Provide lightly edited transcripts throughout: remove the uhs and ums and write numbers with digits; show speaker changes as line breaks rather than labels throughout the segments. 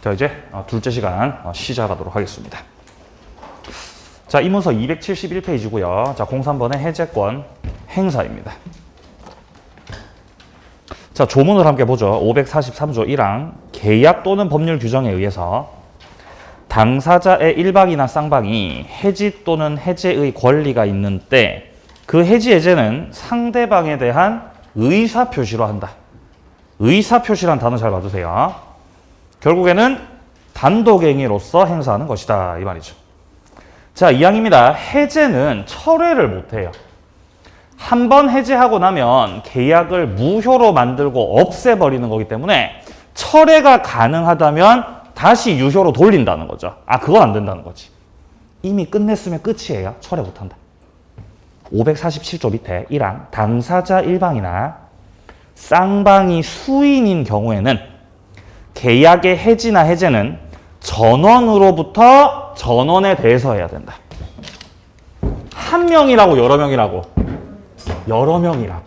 자, 이제 둘째 시간 시작하도록 하겠습니다. 자, 이 문서 271페이지고요. 자, 03번의 해제권 행사입니다. 자, 조문을 함께 보죠. 543조 1항 계약 또는 법률 규정에 의해서 당사자의 일방이나 쌍방이 해지 또는 해제의 권리가 있는 때 그 해지 해제는 상대방에 대한 의사표시로 한다. 의사표시란 단어 잘 봐주세요. 결국에는 단독행위로서 행사하는 것이다 이 말이죠. 자, 2항입니다. 해제는 철회를 못해요. 한 번 해제하고 나면 계약을 무효로 만들고 없애버리는 거기 때문에 철회가 가능하다면 다시 유효로 돌린다는 거죠. 그건 안 된다는 거지. 이미 끝냈으면 끝이에요. 철회 못한다. 547조 밑에 1항 당사자 일방이나 쌍방이 수인인 경우에는 계약의 해지나 해제는 전원으로부터 전원에 대해서 해야 된다. 한 명이라고 여러 명이라고? 여러 명이라고.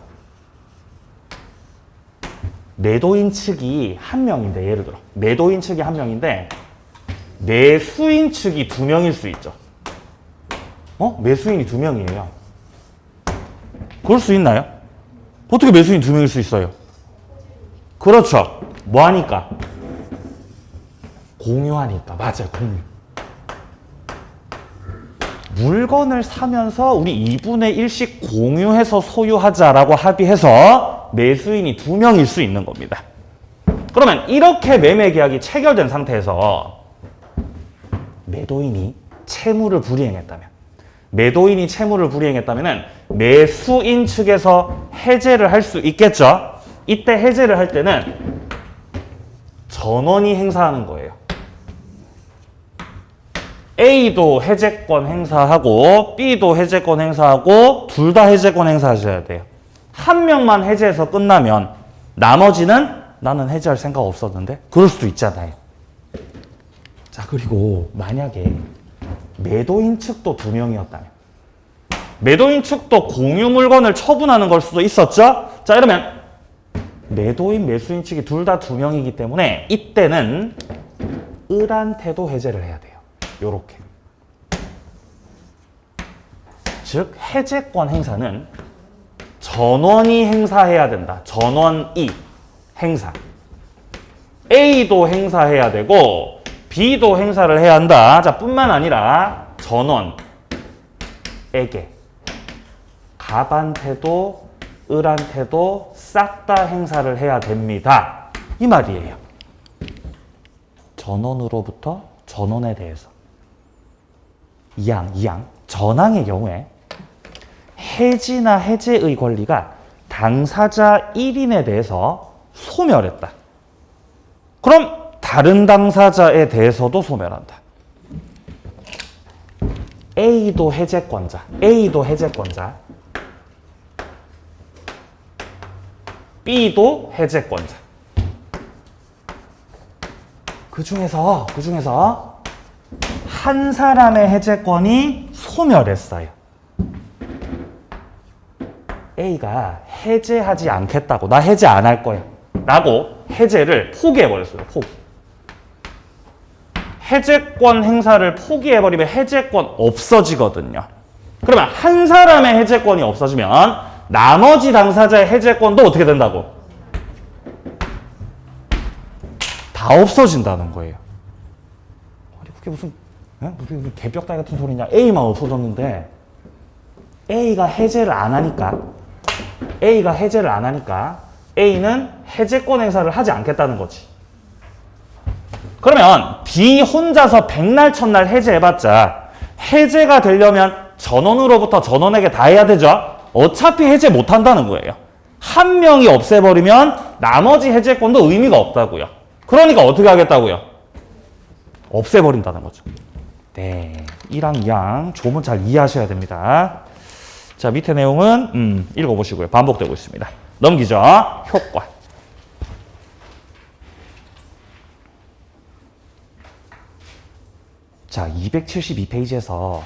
매도인 측이 한 명인데, 예를 들어 매도인 측이 한 명인데 매수인 측이 두 명일 수 있죠. 매수인이 두 명이에요. 그럴 수 있나요? 어떻게 매수인 두 명일 수 있어요? 그렇죠. 뭐 하니까? 공유하니까. 맞아요. 공유. 물건을 사면서 우리 2분의 1씩 공유해서 소유하자라고 합의해서 매수인이 두 명일 수 있는 겁니다. 그러면 이렇게 매매 계약이 체결된 상태에서 매도인이 채무를 불이행했다면 매수인 측에서 해제를 할 수 있겠죠. 이때 해제를 할 때는 전원이 행사하는 거예요. A도 해제권 행사하고 B도 해제권 행사하고 둘 다 해제권 행사하셔야 돼요. 한 명만 해제해서 끝나면 나머지는 나는 해제할 생각 없었는데 그럴 수도 있잖아요. 자, 그리고 만약에 매도인 측도 두 명이었다면 매도인 측도 공유 물건을 처분하는 걸 수도 있었죠. 자, 이러면 매도인 매수인 측이 둘 다 두 명이기 때문에 이때는 을한테도 해제를 해야 돼요. 요렇게. 즉 해제권 행사는 전원이 행사해야 된다. 전원이 행사. A도 행사해야 되고 B도 행사를 해야 한다. 자, 뿐만 아니라 전원에게 갑한테도 을한테도 싹 다 행사를 해야 됩니다. 이 말이에요. 전원으로부터 전원에 대해서. 2항. 전항의 경우에 해지나 해제의 권리가 당사자 1인에 대해서 소멸했다. 그럼 다른 당사자에 대해서도 소멸한다. A도 해제권자. B도 해제권자. 그 중에서 한 사람의 해제권이 소멸했어요. A가 해제하지 않겠다고, 나 해제 안 할 거야 라고 해제를 포기해버렸어요. 해제권 행사를 포기해버리면 해제권 없어지거든요. 그러면 한 사람의 해제권이 없어지면 나머지 당사자의 해제권도 어떻게 된다고? 다 없어진다는 거예요. 아니, 그게 무슨 개벽다리 같은 소리냐. A만 없어졌는데 A가 해제를 안 하니까 A는 해제권 행사를 하지 않겠다는 거지. 그러면 B 혼자서 백날 첫날 해제해봤자 해제가 되려면 전원으로부터 전원에게 다 해야 되죠. 어차피 해제 못한다는 거예요. 한 명이 없애버리면 나머지 해제권도 의미가 없다고요. 그러니까 어떻게 하겠다고요? 없애버린다는 거죠. 네, 1항, 2항 조문 잘 이해하셔야 됩니다. 자, 밑에 내용은 읽어보시고요. 반복되고 있습니다. 넘기죠. 효과. 자, 272페이지에서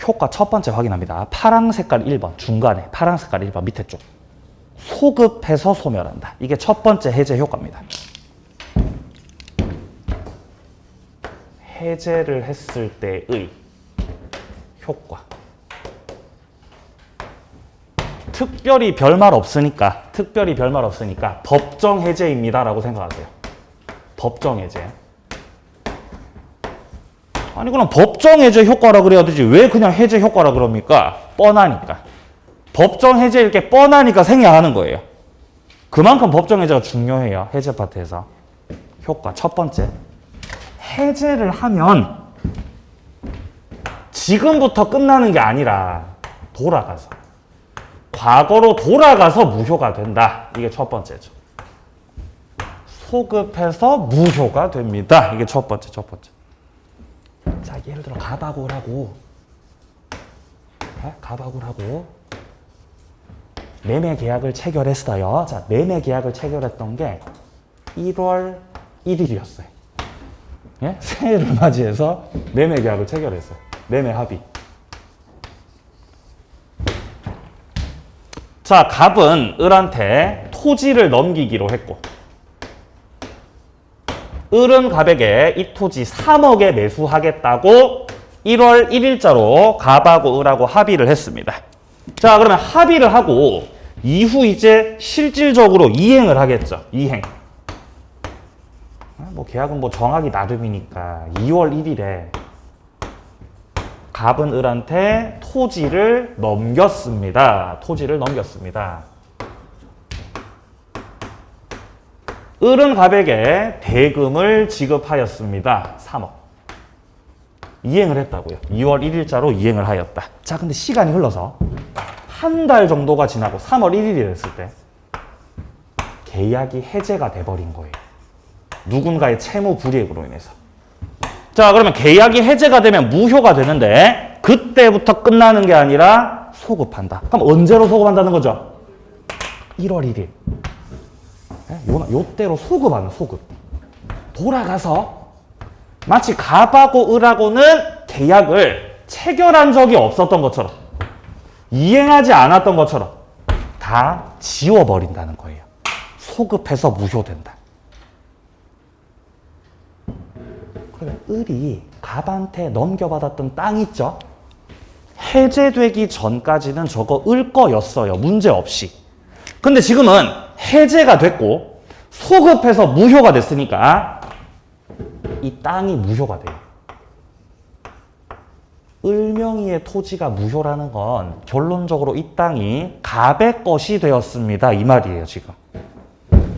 효과 첫 번째 확인합니다. 파랑 색깔 1번 중간에 파랑 색깔 1번 밑에 쪽. 소급해서 소멸한다. 이게 첫 번째 해제 효과입니다. 해제를 했을 때의 효과. 특별히 별말 없으니까 법정 해제입니다라고 생각하세요. 법정 해제. 아니 그럼 법정 해제 효과라 그래야 되지 왜 그냥 해제 효과라 그럽니까? 뻔하니까. 법정 해제일 게 뻔하니까 생략하는 거예요. 그만큼 법정 해제가 중요해요. 해제 파트에서. 효과 첫 번째. 해제를 하면 지금부터 끝나는 게 아니라 돌아가서 과거로 돌아가서 무효가 된다. 이게 첫 번째죠. 소급해서 무효가 됩니다. 이게 첫 번째. 자, 예를 들어 가박을 하고 매매 계약을 체결했어요. 자, 매매 계약을 체결했던 게 1월 1일이었어요. 예? 새해를 맞이해서 매매 계약을 체결했어요. 매매 합의. 자, 갑은 을한테 토지를 넘기기로 했고 을은 갑에게 이 토지 3억에 매수하겠다고 1월 1일자로 갑하고 을하고 합의를 했습니다. 자, 그러면 합의를 하고 이후 이제 실질적으로 이행을 하겠죠. 이행. 뭐 계약은 뭐 정하기 나름이니까 2월 1일에 갑은 을한테 토지를 넘겼습니다. 을은 갑에게 대금을 지급하였습니다. 3억. 이행을 했다고요. 2월 1일자로 이행을 하였다. 자, 근데 시간이 흘러서 한 달 정도가 지나고 3월 1일이 됐을 때 계약이 해제가 돼버린 거예요. 누군가의 채무 불이익으로 인해서. 자, 그러면 계약이 해제가 되면 무효가 되는데 그때부터 끝나는 게 아니라 소급한다. 그럼 언제로 소급한다는 거죠? 1월 1일. 요때로 소급하는 소급. 돌아가서 마치 갑하고 을하고는 계약을 체결한 적이 없었던 것처럼 이행하지 않았던 것처럼 다 지워버린다는 거예요. 소급해서 무효된다. 그러면 을이 갑한테 넘겨받았던 땅 있죠? 해제되기 전까지는 저거 을 거였어요. 문제없이. 근데 지금은 해제가 됐고 소급해서 무효가 됐으니까 이 땅이 무효가 돼요. 을명의의 토지가 무효라는 건 결론적으로 이 땅이 갑의 것이 되었습니다. 이 말이에요, 지금.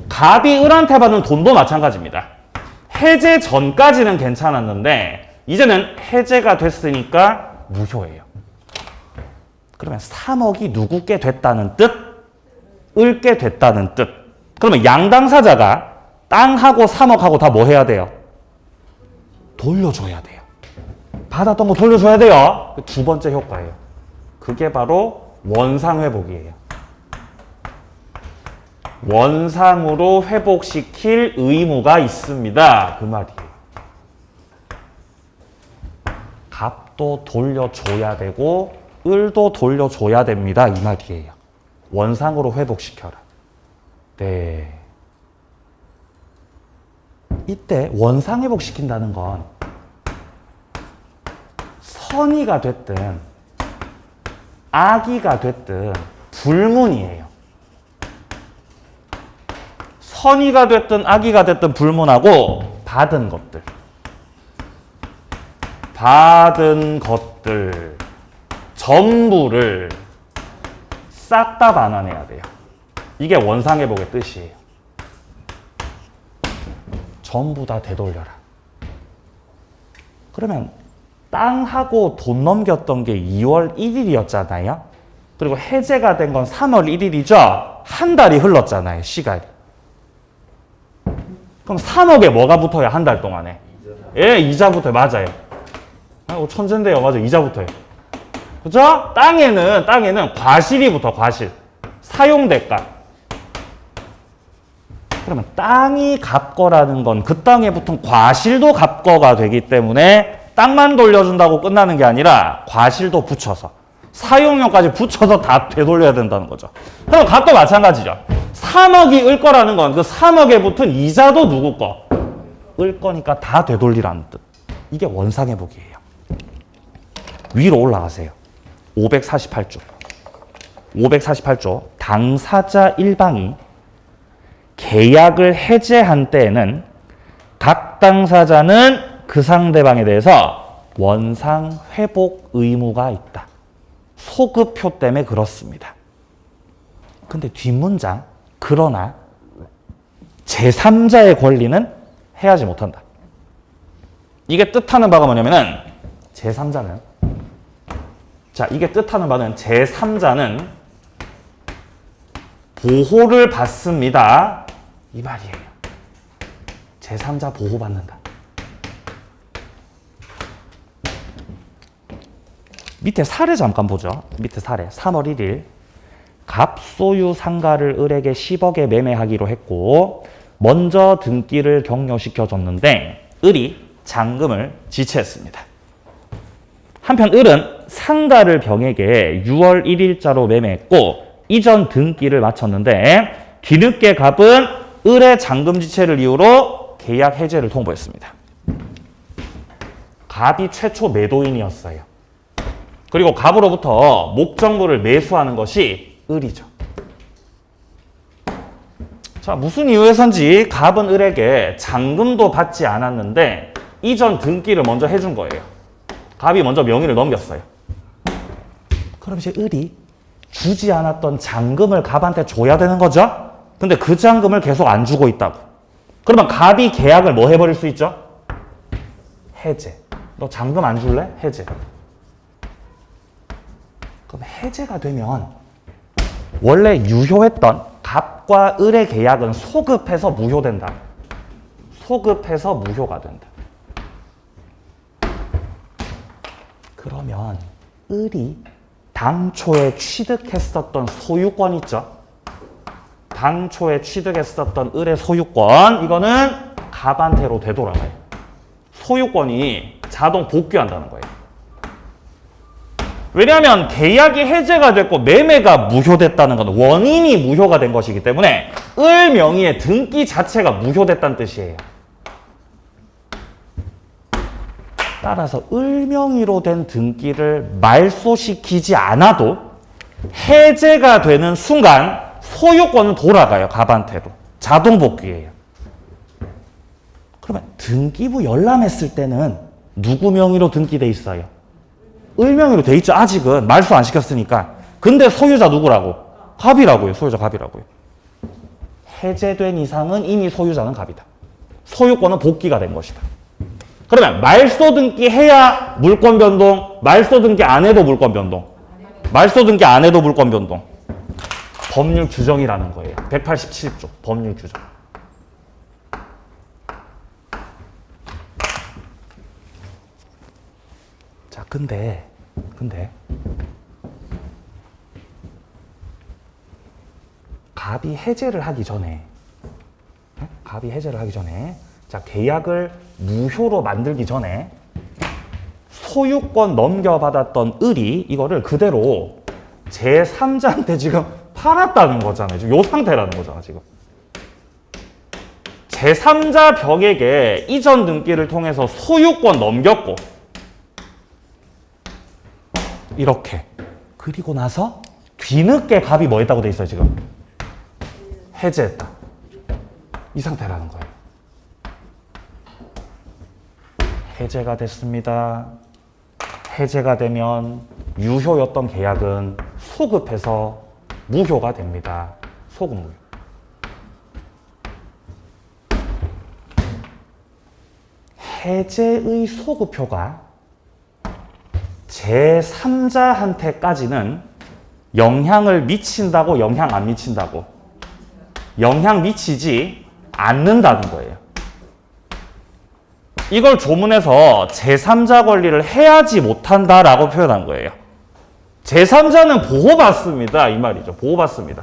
갑이 을한테 받은 돈도 마찬가지입니다. 해제 전까지는 괜찮았는데 이제는 해제가 됐으니까 무효예요. 그러면 3억이 누구께 됐다는 뜻? 을게 됐다는 뜻. 그러면 양당사자가 땅하고 3억하고 다 뭐 해야 돼요? 돌려줘야 돼요. 받았던 거 돌려줘야 돼요. 두 번째 효과예요. 그게 바로 원상회복이에요. 원상으로 회복시킬 의무가 있습니다. 그 말이에요. 갑도 돌려줘야 되고 을도 돌려줘야 됩니다. 이 말이에요. 원상으로 회복시켜라. 네. 이때 원상 회복시킨다는 건 선의가 됐든 악의가 됐든 불문이에요. 선의가 됐든 악의가 됐든 불문하고 받은 것들 전부를 싹 다 반환해야 돼요. 이게 원상회복의 뜻이에요. 전부 다 되돌려라. 그러면 땅하고 돈 넘겼던 게 2월 1일이었잖아요. 그리고 해제가 된 건 3월 1일이죠. 한 달이 흘렀잖아요. 시간이. 그럼 3억에 뭐가 붙어요? 한 달 동안에. 예, 이자 붙어요. 맞아요. 천재인데요. 맞아요. 이자 붙어요. 그죠? 땅에는 과실이 붙어. 과실. 사용대가. 그러면 땅이 갑거라는 건 그 땅에 붙은 과실도 갑거가 되기 때문에 땅만 돌려준다고 끝나는 게 아니라 과실도 붙여서 사용료까지 붙여서 다 되돌려야 된다는 거죠. 그럼 갑도 마찬가지죠. 3억이 을 거라는 건 그 3억에 붙은 이자도 누구 거? 을 거니까 다 되돌리라는 뜻. 이게 원상회복이에요. 위로 올라가세요. 548조. 548조. 당사자 일방이 계약을 해제한 때에는 각 당사자는 그 상대방에 대해서 원상회복 의무가 있다. 소급표 때문에 그렇습니다. 근데 뒷문장, 그러나 제3자의 권리는 해하지 못한다. 이게 뜻하는 바가 뭐냐면은 제3자는, 자, 이게 뜻하는 바는 제3자는 보호를 받습니다. 이 말이에요. 제3자 보호받는다. 밑에 사례 잠깐 보죠. 밑에 사례. 3월 1일 갑소유 상가를 을에게 10억에 매매하기로 했고 먼저 등기를 격려시켜줬는데 을이 잔금을 지체했습니다. 한편 을은 상가를 병에게 6월 1일자로 매매했고 이전 등기를 마쳤는데 뒤늦게 갑은 을의 잔금 지체를 이유로 계약 해제를 통보했습니다. 갑이 최초 매도인이었어요. 그리고 갑으로부터 목적물을 매수하는 것이 을이죠. 자, 무슨 이유에선지 갑은 을에게 잔금도 받지 않았는데 이전 등기를 먼저 해준 거예요. 갑이 먼저 명의를 넘겼어요. 그럼 이제 을이 주지 않았던 잔금을 갑한테 줘야 되는 거죠? 근데 그 잔금을 계속 안 주고 있다고. 그러면 갑이 계약을 뭐 해버릴 수 있죠? 해제. 너 잔금 안 줄래? 해제. 그럼 해제가 되면 원래 유효했던 갑과 을의 계약은 소급해서 무효된다. 소급해서 무효가 된다. 그러면 을이 당초에 취득했었던 소유권 있죠? 당초에 취득했었던 을의 소유권, 이거는 갑한테로 되돌아가요. 소유권이 자동 복귀한다는 거예요. 왜냐하면 계약이 해제가 됐고 매매가 무효됐다는 건 원인이 무효가 된 것이기 때문에 을 명의의 등기 자체가 무효됐다는 뜻이에요. 따라서 을 명의로 된 등기를 말소시키지 않아도 해제가 되는 순간 소유권은 돌아가요. 갑한테로. 자동 복귀예요. 그러면 등기부 열람했을 때는 누구 명의로 등기돼 있어요? 을 명의로 돼 있죠. 아직은 말소 안 시켰으니까. 근데 소유자 누구라고? 갑이라고요. 소유자 갑이라고요. 해제된 이상은 이미 소유자는 갑이다. 소유권은 복귀가 된 것이다. 그러면 말소 등기 해야 물권 변동, 말소 등기 안 해도 물권 변동. 말소 등기 안 해도 물권 변동. 법률 규정이라는 거예요. 187조 법률 규정. 자, 근데 갑이 해제를 하기 전에 자, 계약을 무효로 만들기 전에 소유권 넘겨받았던 을이 이거를 그대로 제3자한테 지금 팔았다는 거잖아요. 지금 요 상태라는 거잖아, 지금. 제3자 벽에게 이전 등기를 통해서 소유권 넘겼고 이렇게. 그리고 나서 뒤늦게 갑이 뭐 했다고 돼 있어요, 지금? 해제했다. 이 상태라는 거예요. 해제가 됐습니다. 해제가 되면 유효였던 계약은 소급해서 무효가 됩니다. 소급 무효. 해제의 소급효가 제3자한테까지는 영향을 미친다고, 영향 안 미친다고? 영향 미치지 않는다는 거예요. 이걸 조문에서 제3자 권리를 해하지 못한다라고 표현한 거예요. 제3자는 보호받습니다. 이 말이죠. 보호받습니다.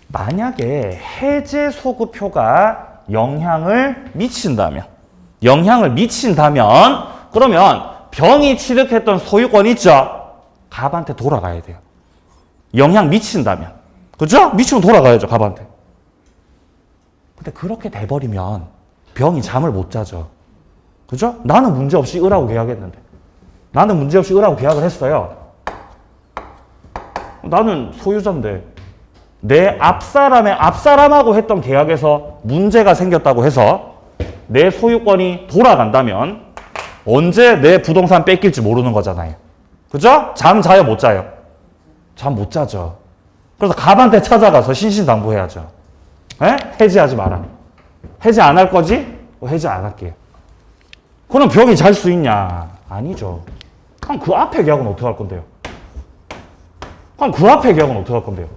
만약에 해제 소급효가 영향을 미친다면 그러면 병이 취득했던 소유권 있죠? 갑한테 돌아가야 돼요. 영향 미친다면. 그죠? 미치면 돌아가야죠, 갑한테. 근데 그렇게 돼버리면 병이 잠을 못 자죠. 그죠? 나는 문제없이 을하고 계약했는데. 나는 문제없이 을하고 계약을 했어요. 나는 소유자인데 내 앞사람하고 했던 계약에서 문제가 생겼다고 해서 내 소유권이 돌아간다면 언제 내 부동산 뺏길지 모르는 거잖아요. 그죠? 잠 자요, 못 자요? 잠 못 자죠. 그래서 갑한테 찾아가서 신신당부해야죠. 에? 해지하지 마라. 해지 안 할 거지? 해지 안 할게요. 그럼 병이 잘 수 있냐? 아니죠. 그럼 그 앞에 계약은 어떻게 할 건데요? 그럼 그 앞에 계약은 어떻게 할 건데요?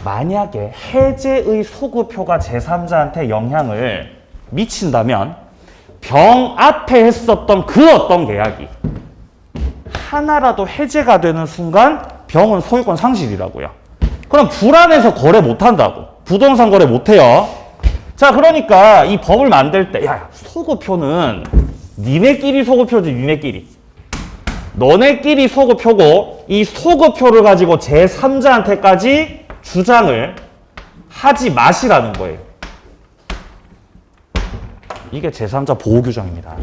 만약에 해제의 소급표가 제3자한테 영향을 미친다면 병 앞에 했었던 그 어떤 계약이 하나라도 해제가 되는 순간 병은 소유권 상실이라고요. 그럼 불안해서 거래 못한다고. 부동산 거래 못해요. 자, 그러니까 이 법을 만들 때 야, 소급표는 니네끼리 소급표지, 니네끼리. 너네끼리 소급표고 이 소급표를 가지고 제3자한테까지 주장을 하지 마시라는 거예요. 이게 제3자 보호규정입니다.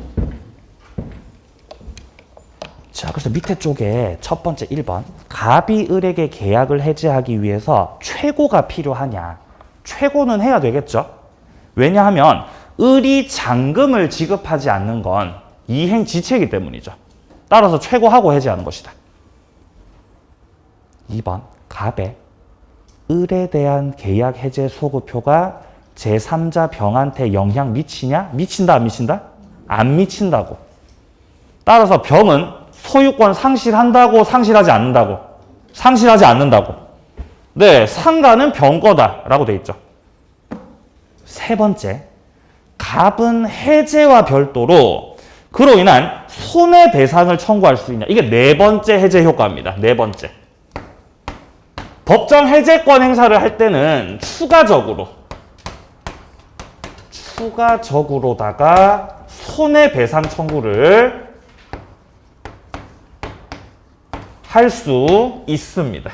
자, 그래서 밑에 쪽에 첫 번째 1번. 갑이 을에게 계약을 해지하기 위해서 최고가 필요하냐? 최고는 해야 되겠죠? 왜냐하면 을이 잔금을 지급하지 않는 건 이행지체이기 때문이죠. 따라서 최고하고 해지하는 것이다. 2번. 갑의 을에 대한 계약 해제 소급표가 제3자 병한테 영향 미치냐? 미친다, 안 미친다? 안 미친다고. 따라서 병은 소유권 상실한다고, 상실하지 않는다고? 상실하지 않는다고. 네, 상가는 병 거다라고 돼 있죠. 세 번째, 갑은 해제와 별도로 그로 인한 손해배상을 청구할 수 있냐? 이게 네 번째 해제 효과입니다. 네 번째. 법정 해제권 행사를 할 때는 추가적으로다가 손해배상 청구를 할 수 있습니다.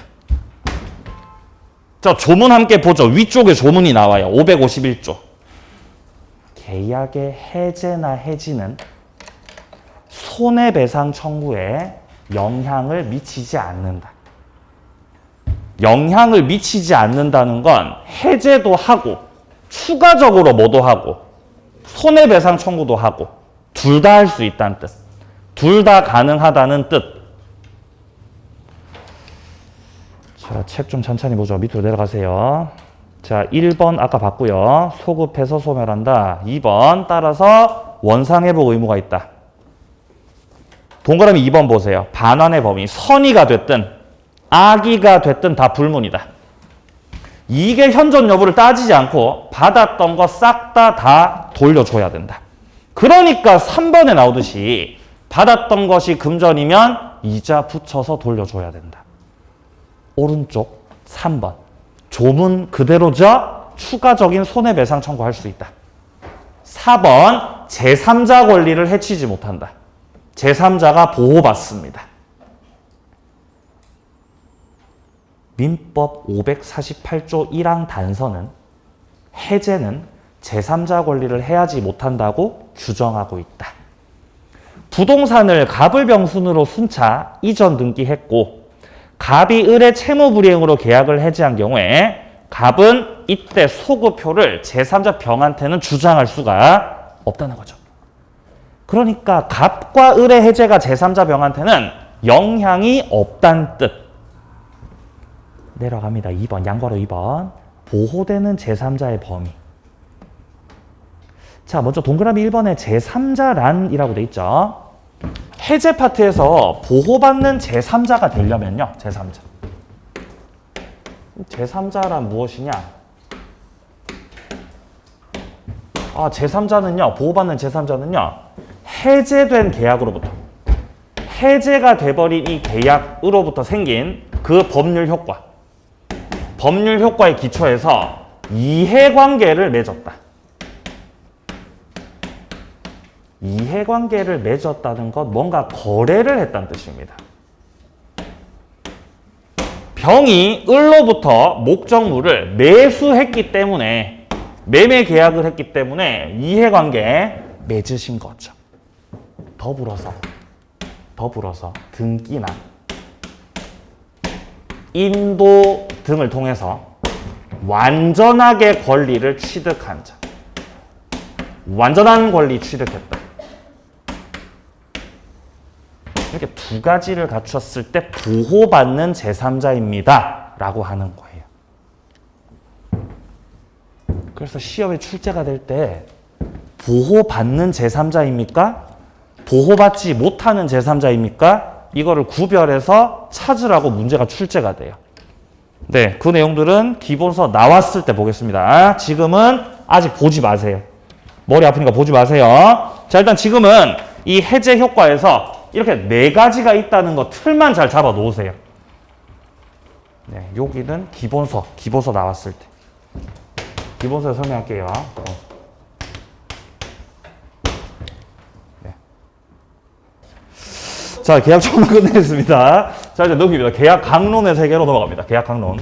자, 조문 함께 보죠. 위쪽에 조문이 나와요. 551조. 계약의 해제나 해지는 손해배상 청구에 영향을 미치지 않는다. 영향을 미치지 않는다는 건 해제도 하고 추가적으로 뭐도 하고 손해배상 청구도 하고 둘 다 할 수 있다는 뜻. 둘 다 가능하다는 뜻. 자, 책 좀 천천히 보죠. 밑으로 내려가세요. 자, 1번 아까 봤고요. 소급해서 소멸한다. 2번 따라서 원상회복 의무가 있다. 동그라미 2번 보세요. 반환의 범위. 선의가 됐든 악의가 됐든 다 불문이다. 이게 현존 여부를 따지지 않고 받았던 거 싹 다 돌려줘야 된다. 그러니까 3번에 나오듯이 받았던 것이 금전이면 이자 붙여서 돌려줘야 된다. 오른쪽 3번. 조문 그대로죠? 추가적인 손해배상 청구할 수 있다. 4번. 제3자 권리를 해치지 못한다. 제3자가 보호받습니다. 민법 548조 1항 단서는 해제는 제3자 권리를 해하지 못한다고 규정하고 있다. 부동산을 갑을병순으로 순차 이전 등기했고 갑이 을의 채무불이행으로 계약을 해지한 경우에 갑은 이때 소급표를 제3자 병한테는 주장할 수가 없다는 거죠. 그러니까 갑과 을의 해제가 제3자 병한테는 영향이 없다는 뜻. 내려갑니다. 2번, 양괄호 2번. 보호되는 제3자의 범위. 자, 먼저 동그라미 1번에 제3자란이라고 돼 있죠. 해제 파트에서 보호받는 제3자가 되려면요. 제3자. 제3자란 무엇이냐? 제3자는요. 보호받는 제3자는요. 해제된 계약으로부터 해제가 돼버린 이 계약으로부터 생긴 그 법률 효과. 법률 효과에 기초해서 이해관계를 맺었다. 이해관계를 맺었다는 것, 뭔가 거래를 했다는 뜻입니다. 병이 을로부터 목적물을 매수했기 때문에 매매 계약을 했기 때문에 이해관계 맺으신 거죠. 더불어서 등기나 인도 등을 통해서 완전하게 권리를 취득한 자. 완전한 권리 취득했다. 이렇게 두 가지를 갖췄을 때 보호받는 제3자입니다. 라고 하는 거예요. 그래서 시험에 출제가 될 때 보호받는 제3자입니까? 보호받지 못하는 제3자입니까? 이거를 구별해서 찾으라고 문제가 출제가 돼요. 네, 그 내용들은 기본서 나왔을 때 보겠습니다. 지금은 아직 보지 마세요. 머리 아프니까 보지 마세요. 자, 일단 지금은 이 해제 효과에서 이렇게 네 가지가 있다는 거 틀만 잘 잡아 놓으세요. 네, 여기는 기본서 나왔을 때. 기본서에 설명할게요. 네. 자, 계약 처음 끝냈습니다. 자, 이제 넘깁니다. 계약 강론의 세계로 넘어갑니다. 계약 강론.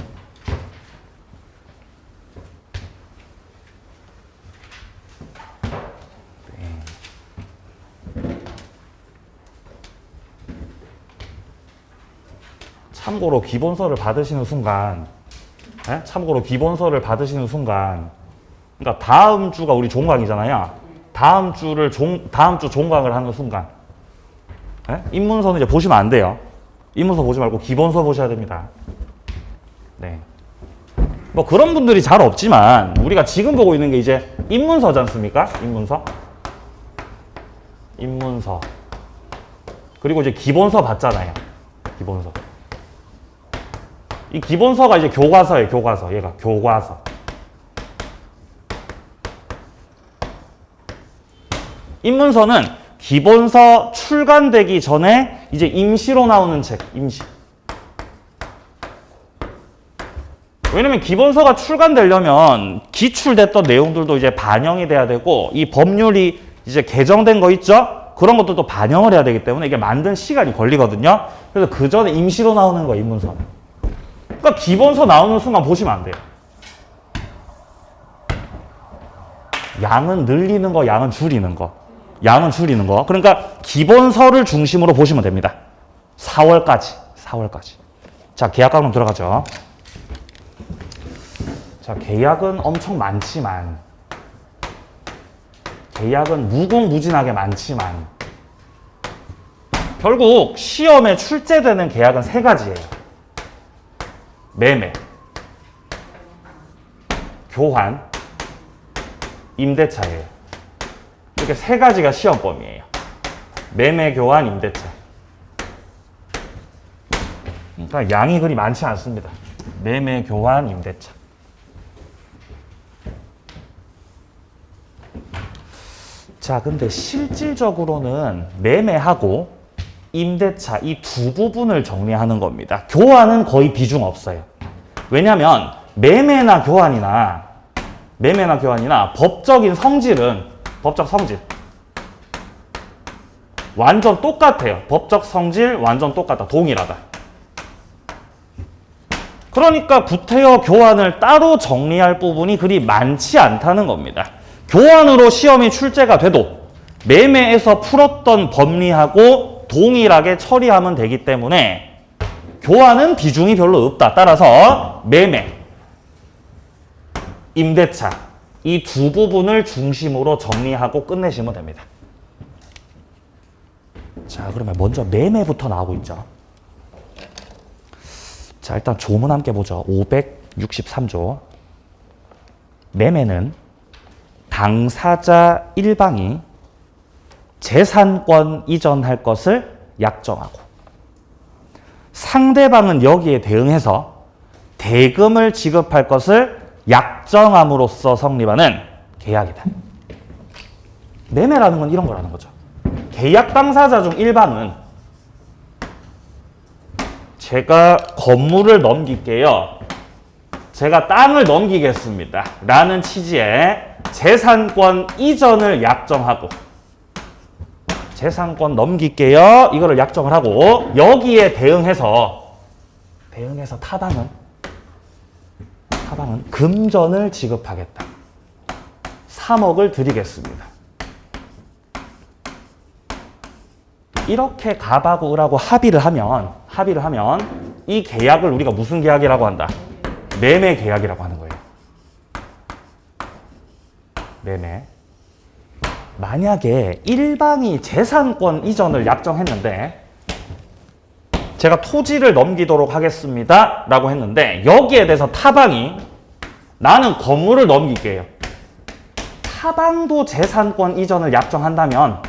참고로 기본서를 받으시는 순간, 그러니까 다음 주가 우리 종강이잖아요. 다음 주 종강을 하는 순간, 입문서는 이제 보시면 안 돼요. 입문서 보지 말고 기본서 보셔야 됩니다. 네. 뭐 그런 분들이 잘 없지만 우리가 지금 보고 있는 게 이제 입문서지 않습니까? 입문서. 그리고 이제 기본서 봤잖아요. 기본서. 이 기본서가 이제 교과서예요. 얘가 교과서. 입문서는 기본서 출간되기 전에 이제 임시로 나오는 책, 임시. 왜냐면 기본서가 출간되려면 기출됐던 내용들도 이제 반영이 돼야 되고 이 법률이 이제 개정된 거 있죠? 그런 것들도 반영을 해야 되기 때문에 이게 만든 시간이 걸리거든요. 그래서 그 전에 임시로 나오는 거예요, 입문서. 그러니까 기본서 나오는 순간 보시면 안 돼요. 양은 늘리는 거, 양은 줄이는 거. 그러니까 기본서를 중심으로 보시면 됩니다. 4월까지. 자, 계약 강론 들어가죠. 자, 계약은 엄청 많지만, 계약은 무궁무진하게 많지만, 결국 시험에 출제되는 계약은 세 가지예요. 매매, 교환, 임대차예요. 이렇게 세 가지가 시험 범위예요. 매매, 교환, 임대차. 그러니까 양이 그리 많지 않습니다. 매매, 교환, 임대차. 자, 근데 실질적으로는 매매하고 임대차 이 두 부분을 정리하는 겁니다. 교환은 거의 비중 없어요. 왜냐하면 매매나 교환이나 법적 성질 완전 똑같아요. 법적 성질 완전 똑같다. 동일하다. 그러니까 구태여 교환을 따로 정리할 부분이 그리 많지 않다는 겁니다. 교환으로 시험이 출제가 돼도 매매에서 풀었던 법리하고 동일하게 처리하면 되기 때문에 교환은 비중이 별로 없다. 따라서 매매, 임대차 이 두 부분을 중심으로 정리하고 끝내시면 됩니다. 자, 그러면 먼저 매매부터 나오고 있죠. 자, 일단 조문 함께 보죠. 563조. 매매는 당사자 일방이 재산권 이전할 것을 약정하고 상대방은 여기에 대응해서 대금을 지급할 것을 약정함으로써 성립하는 계약이다. 매매라는 건 이런 거라는 거죠. 계약 당사자 중 일방은 제가 건물을 넘길게요. 제가 땅을 넘기겠습니다. 라는 취지의 재산권 이전을 약정하고 재산권 넘길게요. 이거를 약정을 하고 여기에 대응해서 타당은 금전을 지급하겠다. 3억을 드리겠습니다. 이렇게 갑하고 을하고 합의를 하면 이 계약을 우리가 무슨 계약이라고 한다? 매매 계약이라고 하는 거예요. 매매. 만약에 일방이 재산권 이전을 약정했는데 제가 토지를 넘기도록 하겠습니다 라고 했는데 여기에 대해서 타방이 나는 건물을 넘길게요. 타방도 재산권 이전을 약정한다면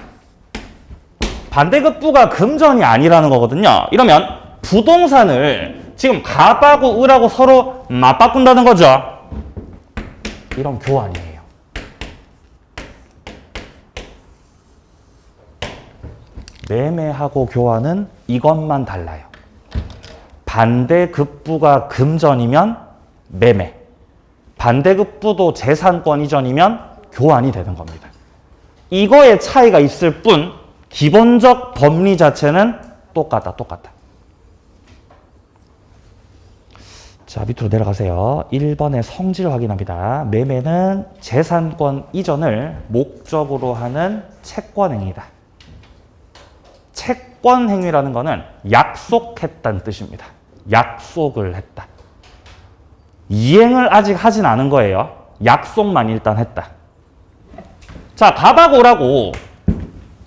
반대급부가 금전이 아니라는 거거든요. 이러면 부동산을 지금 갑하고 을하고 서로 맞바꾼다는 거죠. 이런 교환이에요. 매매하고 교환은 이것만 달라요. 반대급부가 금전이면 매매, 반대급부도 재산권 이전이면 교환이 되는 겁니다. 이거의 차이가 있을 뿐 기본적 법리 자체는 똑같다. 자, 밑으로 내려가세요. 1번의 성질 확인합니다. 매매는 재산권 이전을 목적으로 하는 채권행위다. 채권행위라는 것은 약속했다는 뜻입니다. 약속을 했다. 이행을 아직 하진 않은 거예요. 약속만 일단 했다. 자, 갑하고 을하고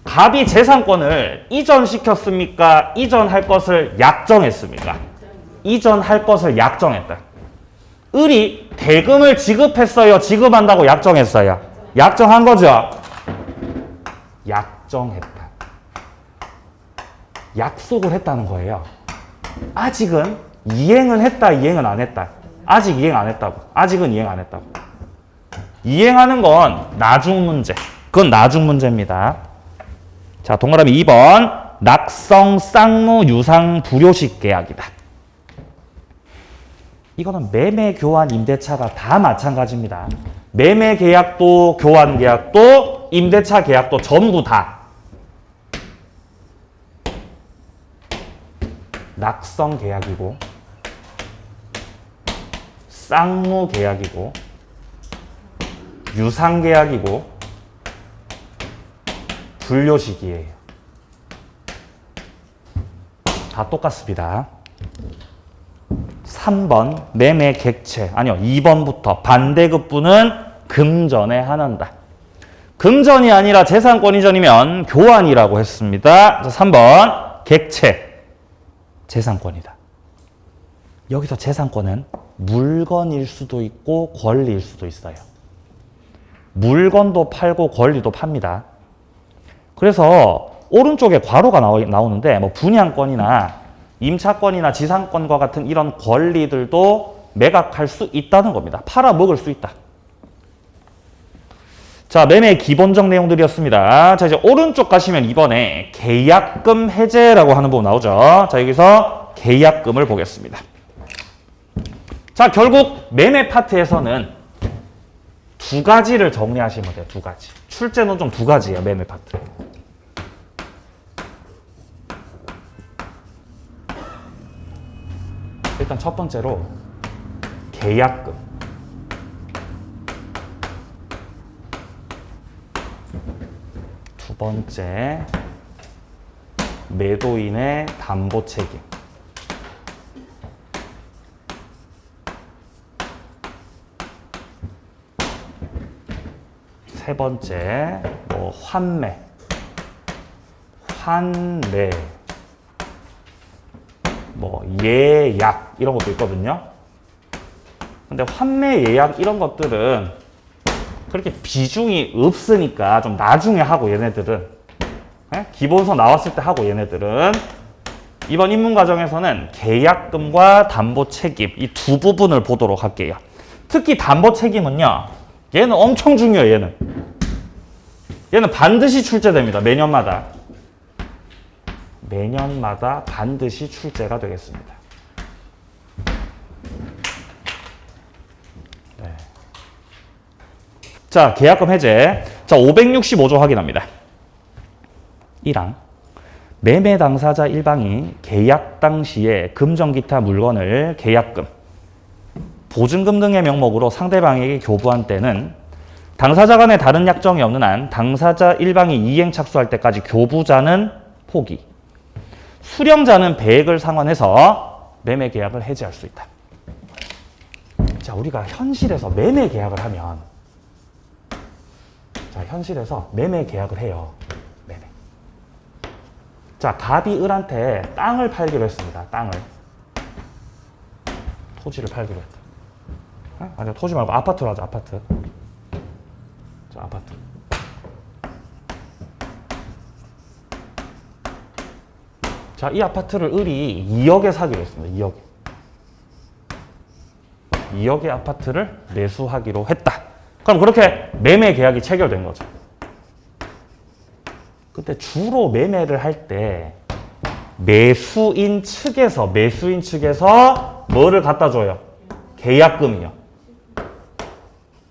갑이 재산권을 이전시켰습니까? 이전할 것을 약정했습니까? 이전할 것을 약정했다. 을이 대금을 지급했어요? 지급한다고 약정했어요? 약정한 거죠? 약정했다. 약속을 했다는 거예요. 아직은 이행을 했다, 이행은 안 했다. 아직 이행 안 했다고. 아직은 이행 안 했다고. 이행하는 건 나중 문제. 그건 나중 문제입니다. 자, 동그라미 2번. 낙성, 쌍무, 유상, 불효식 계약이다. 이거는 매매, 교환, 임대차가 다 마찬가지입니다. 매매 계약도, 교환 계약도, 임대차 계약도 전부 다. 낙성 계약이고, 쌍무 계약이고, 유상 계약이고, 불효식이에요. 다 똑같습니다. 3번 매매 객체, 아니요 2번부터 반대급부는 금전에 한한다. 금전이 아니라 재산권 이전이면 교환이라고 했습니다. 자, 3번 객체, 재산권이다. 여기서 재산권은 물건일 수도 있고 권리일 수도 있어요. 물건도 팔고 권리도 팝니다. 그래서 오른쪽에 괄호가 나오는데 뭐 분양권이나 임차권이나 지상권과 같은 이런 권리들도 매각할 수 있다는 겁니다. 팔아먹을 수 있다. 자, 매매의 기본적 내용들이었습니다. 자, 이제 오른쪽 가시면 이번에 계약금 해제라고 하는 부분 나오죠. 자, 여기서 계약금을 보겠습니다. 자, 결국 매매 파트에서는 두 가지를 정리하시면 돼요. 두 가지. 출제는 좀 두 가지예요. 매매 파트. 일단 첫 번째로 계약금. 두 번째 매도인의 담보 책임. 세 번째 뭐 환매. 뭐 예약 이런 것도 있거든요. 근데 환매, 예약 이런 것들은 그렇게 비중이 없으니까 좀 나중에 하고 얘네들은 기본서 나왔을 때 하고 얘네들은 이번 입문 과정에서는 계약금과 담보 책임 이 두 부분을 보도록 할게요. 특히 담보 책임은요. 얘는 엄청 중요해요. 얘는 반드시 출제됩니다. 매년마다 반드시 출제가 되겠습니다. 네. 자, 계약금 해제. 자, 565조 확인합니다. 1항. 매매 당사자 일방이 계약 당시에 금전 기타 물건을 계약금, 보증금 등의 명목으로 상대방에게 교부한 때는 당사자 간에 다른 약정이 없는 한 당사자 일방이 이행 착수할 때까지 교부자는 포기, 수령자는 배액을 상환해서 매매 계약을 해지할 수 있다. 자, 우리가 현실에서 매매 계약을 하면, 자, 현실에서 매매 계약을 해요. 매매. 자, 갑이 을한테 땅을 팔기로 했습니다. 땅을. 토지를 팔기로 했다. 아니, 토지 말고 아파트로 하자, 아파트. 자, 아파트. 자, 이 아파트를 을이 2억에 사기로 했습니다. 2억에. 2억의 아파트를 매수하기로 했다. 그럼 그렇게 매매 계약이 체결된 거죠. 근데 주로 매매를 할 때 매수인 측에서 뭐를 갖다 줘요? 계약금이요.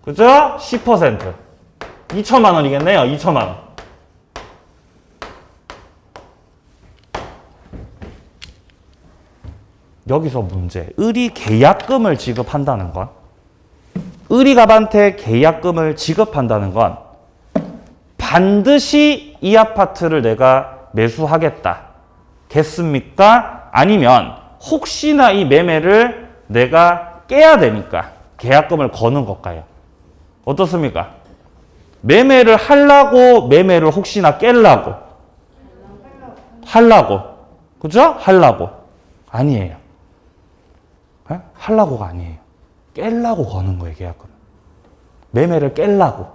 그죠? 10%. 2천만 원이겠네요. 2천만 원. 여기서 문제. 을이 계약금을 지급한다는 건, 을이 갑한테 계약금을 지급한다는 건 반드시 이 아파트를 내가 매수하겠다. 겠습니까? 아니면 혹시나 이 매매를 내가 깨야 되니까 계약금을 거는 걸까요? 어떻습니까? 매매를 하려고, 매매를 혹시나 깰라고? 하려고. 그죠? 하려고. 아니에요. 에? 하려고가 아니에요. 깰라고 거는 거예요, 계약금을. 매매를 깰라고.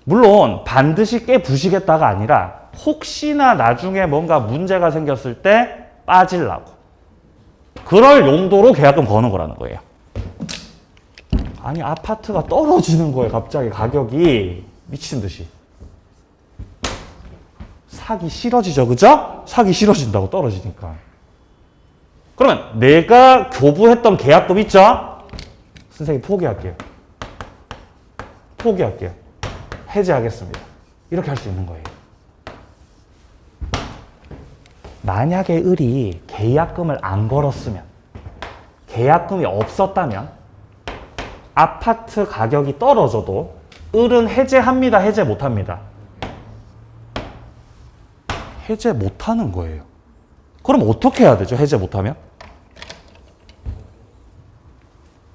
물론 반드시 깨부시겠다가 아니라 혹시나 나중에 뭔가 문제가 생겼을 때 빠지려고. 그럴 용도로 계약금 거는 거라는 거예요. 아니, 아파트가 떨어지는 거예요, 갑자기 가격이. 미친 듯이. 사기 싫어지죠, 그죠? 사기 싫어진다고, 떨어지니까. 그러면 내가 교부했던 계약금 있죠? 선생님 포기할게요. 포기할게요. 해지하겠습니다. 이렇게 할 수 있는 거예요. 만약에 을이 계약금을 안 걸었으면, 계약금이 없었다면 아파트 가격이 떨어져도 을은 해제합니다, 해제 못합니다? 해제 못하는 거예요. 그럼 어떻게 해야 되죠, 해제 못하면?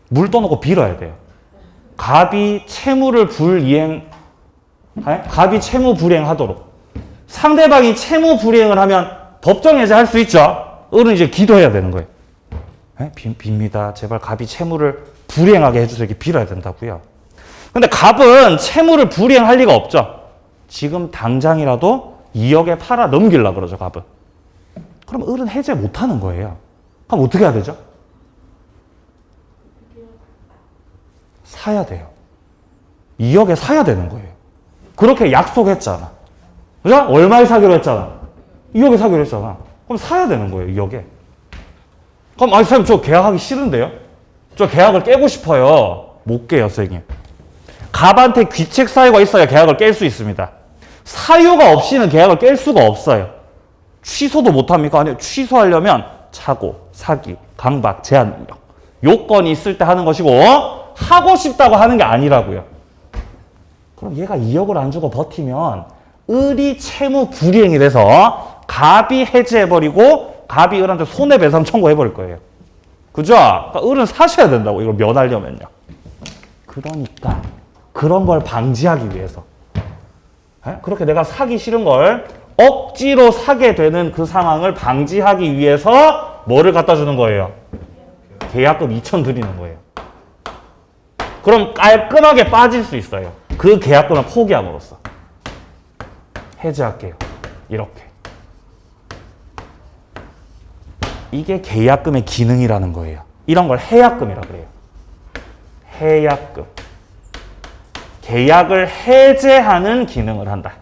물 떠놓고 빌어야 돼요. 갑이 채무를 갑이 채무 불이행하도록. 상대방이 채무 불이행을 하면 법정 해제할 수 있죠. 을은 이제 기도해야 되는 거예요. 빕니다. 제발 갑이 채무를 불이행하게 해주세요. 이렇게 빌어야 된다고요. 근데 갑은 채무를 불이행할 리가 없죠. 지금 당장이라도 2억에 팔아 넘기려고 그러죠, 갑은. 그럼 을은 해제 못하는 거예요. 그럼 어떻게 해야 되죠? 사야 돼요. 2억에 사야 되는 거예요. 그렇게 약속했잖아. 그죠? 얼마에 사기로 했잖아. 2억에 사기로 했잖아. 그럼 사야 되는 거예요, 2억에. 그럼, 아니, 선생님, 저 계약하기 싫은데요? 저 계약을 깨고 싶어요. 못 깨요, 선생님. 갑한테 귀책 사유가 있어야 계약을 깰 수 있습니다. 사유가 없이는 계약을 깰 수가 없어요. 취소도 못합니까? 아니요. 취소하려면 차고, 사기, 강박, 제한 능력. 요건이 있을 때 하는 것이고, 하고 싶다고 하는 게 아니라고요. 그럼 얘가 2억을 안 주고 버티면 을이 채무 불이행이 돼서 갑이 해지해버리고 갑이 을한테 손해배상 청구해버릴 거예요. 그죠? 그러니까 을은 사셔야 된다고, 이걸 면하려면요. 그러니까 그런 걸 방지하기 위해서, 그렇게 내가 사기 싫은 걸 억지로 사게 되는 그 상황을 방지하기 위해서 뭐를 갖다 주는 거예요? 계약금 2천 드리는 거예요. 그럼 깔끔하게 빠질 수 있어요. 그 계약금을 포기함으로써. 해지할게요. 이렇게. 이게 계약금의 기능이라는 거예요. 이런 걸 해약금이라고 그래요. 해약금. 계약을 해제하는 기능을 한다.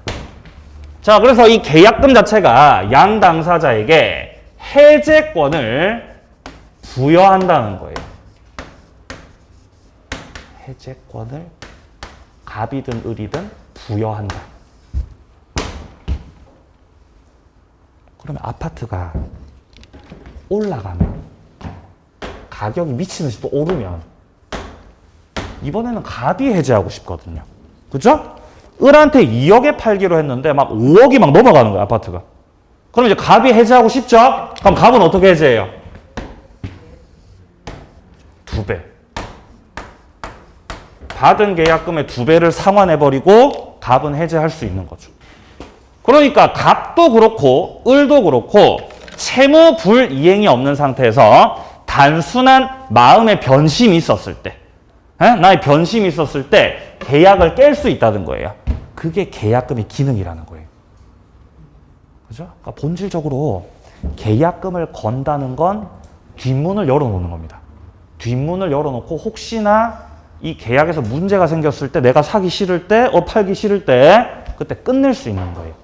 자, 그래서 이 계약금 자체가 양 당사자에게 해제권을 부여한다는 거예요. 해제권을 갑이든 을이든 부여한다. 그러면 아파트가 올라가면, 가격이 미친 듯이 또 오르면 이번에는 갑이 해제하고 싶거든요. 그죠? 을한테 2억에 팔기로 했는데 막 5억이 막 넘어가는 거야, 아파트가. 그럼 이제 갑이 해지하고 싶죠? 그럼 갑은 어떻게 해지해요? 2배. 받은 계약금의 2배를 상환해버리고 갑은 해지할 수 있는 거죠. 그러니까 갑도 그렇고 을도 그렇고 채무 불이행이 없는 상태에서 단순한 마음의 변심이 있었을 때, 나의 변심이 있었을 때 계약을 깰 수 있다는 거예요. 그게 계약금의 기능이라는 거예요. 그죠? 그러니까 본질적으로 계약금을 건다는 건 뒷문을 열어놓는 겁니다. 뒷문을 열어놓고 혹시나 이 계약에서 문제가 생겼을 때 내가 사기 싫을 때, 팔기 싫을 때 그때 끝낼 수 있는 거예요.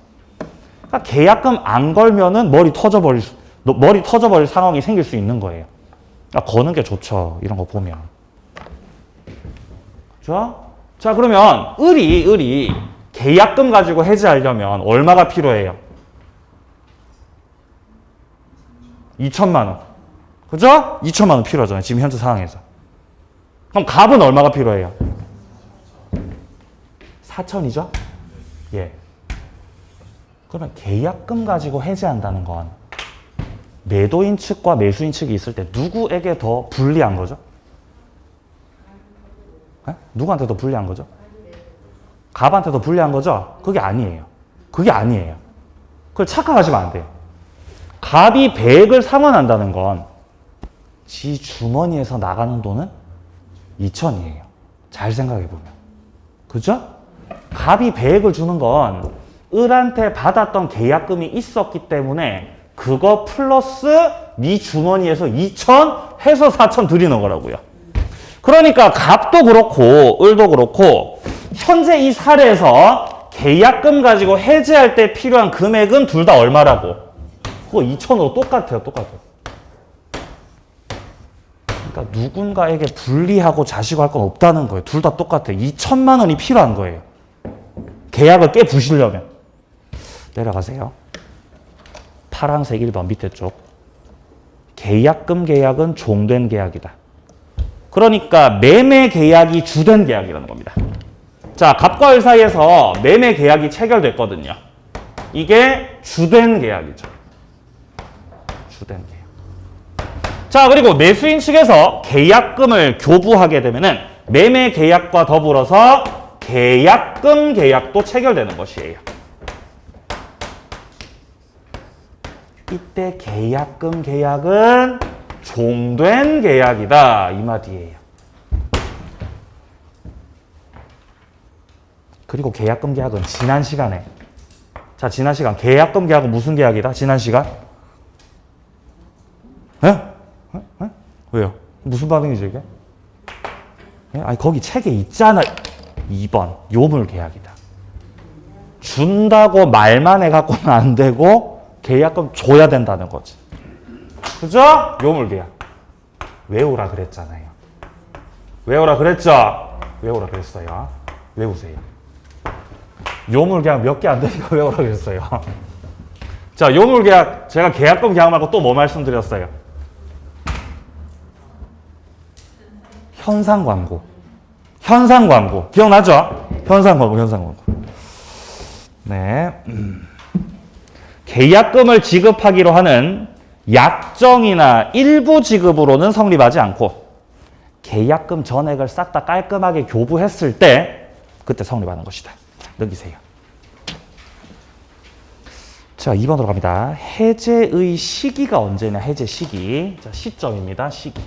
그러니까 계약금 안 걸면은 머리 터져버릴 상황이 생길 수 있는 거예요. 그러니까 거는 게 좋죠. 이런 거 보면. 그죠? 자, 그러면 을이 계약금 가지고 해지하려면 얼마가 필요해요? 2천만 원. 그죠? 2천만 원 필요하잖아요. 지금 현재 상황에서. 그럼 갑은 얼마가 필요해요? 4천이죠? 예. 그러면 계약금 가지고 해지한다는 건 매도인 측과 매수인 측이 있을 때 누구에게 더 불리한 거죠? 누구한테 더 불리한 거죠? 갑한테 더 불리한 거죠? 그게 아니에요. 그게 아니에요. 그걸 착각하시면 안 돼요. 갑이 100을 상환한다는 건 지 주머니에서 나가는 돈은 2천이에요. 잘 생각해보면. 그죠? 갑이 100을 주는 건 을한테 받았던 계약금이 있었기 때문에 그거 플러스 네 주머니에서 2천 해서 4천 드리는 거라고요. 그러니까 갑도 그렇고 을도 그렇고 현재 이 사례에서 계약금 가지고 해지할 때 필요한 금액은 둘 다 얼마라고? 그거 2천으로 똑같아요. 똑같아요. 그러니까 누군가에게 불리하고 자시고 할 건 없다는 거예요. 둘 다 똑같아요. 2천만 원이 필요한 거예요. 계약을 깨부시려면. 내려가세요. 파란색 1번 밑에 쪽. 계약금 계약은 종된 계약이다. 그러니까 매매 계약이 주된 계약이라는 겁니다. 자, 갑과 을 사이에서 매매 계약이 체결됐거든요. 이게 주된 계약이죠. 주된 계약. 자, 그리고 매수인 측에서 계약금을 교부하게 되면은 매매 계약과 더불어서 계약금 계약도 체결되는 것이에요. 이때 계약금 계약은 종된 계약이다. 이 말이에요. 그리고 계약금 계약은 지난 시간에 지난 시간 계약금 계약은 무슨 계약이다? 지난 시간? 에? 왜요? 무슨 반응이죠 이게? 아니 거기 책에 있잖아. 2번 요물 계약이다. 준다고 말만 해갖고는 안 되고 계약금 줘야 된다는 거지. 그죠? 요물 계약. 외우라 그랬잖아요. 외우라 그랬죠? 외우라 그랬어요. 외우세요. 요물 계약 몇 개 안 되니까 외우라 그랬어요. 자, 요물 계약 제가 계약금 계약 말고 또 뭐 말씀드렸어요? 현상 광고. 현상 광고. 기억나죠? 현상 광고, 현상 광고. 네. 계약금을 지급하기로 하는 약정이나 일부 지급으로는 성립하지 않고 계약금 전액을 싹 다 깔끔하게 교부했을 때 그때 성립하는 것이다. 넘기세요. 자, 2번으로 갑니다. 해제의 시기가 언제냐? 해제 시기. 자, 시점입니다. 시기.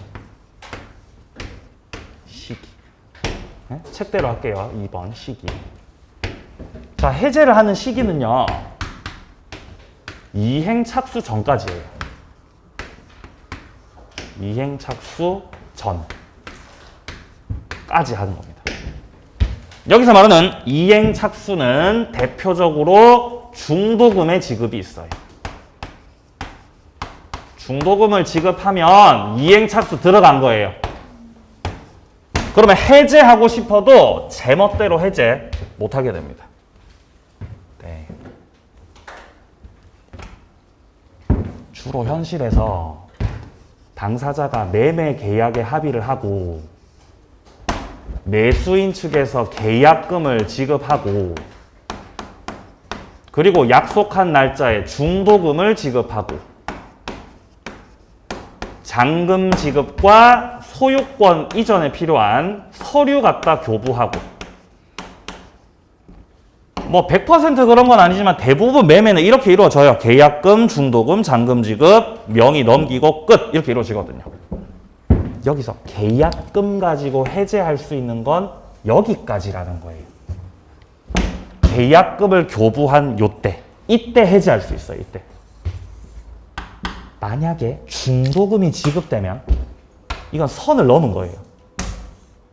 네? 책대로 할게요. 2번 시기. 자, 해제를 하는 시기는요. 이행 착수 전까지예요. 이행 착수 전까지 하는 겁니다. 여기서 말하는 이행 착수는 대표적으로 중도금의 지급이 있어요. 중도금을 지급하면 이행 착수 들어간 거예요. 그러면 해제하고 싶어도 제멋대로 해제 못하게 됩니다. 네. 주로 현실에서 당사자가 매매 계약에 합의를 하고 매수인 측에서 계약금을 지급하고 그리고 약속한 날짜에 중도금을 지급하고 잔금 지급과 소유권 이전에 필요한 서류 갖다 교부하고 뭐 100% 그런 건 아니지만 대부분 매매는 이렇게 이루어져요. 계약금, 중도금, 잔금 지급, 명의 넘기고 끝 이렇게 이루어지거든요. 여기서 계약금 가지고 해제할 수 있는 건 여기까지라는 거예요. 계약금을 교부한 요때 이때 해제할 수 있어요. 이때. 만약에 중도금이 지급되면 이건 선을 넘은 거예요.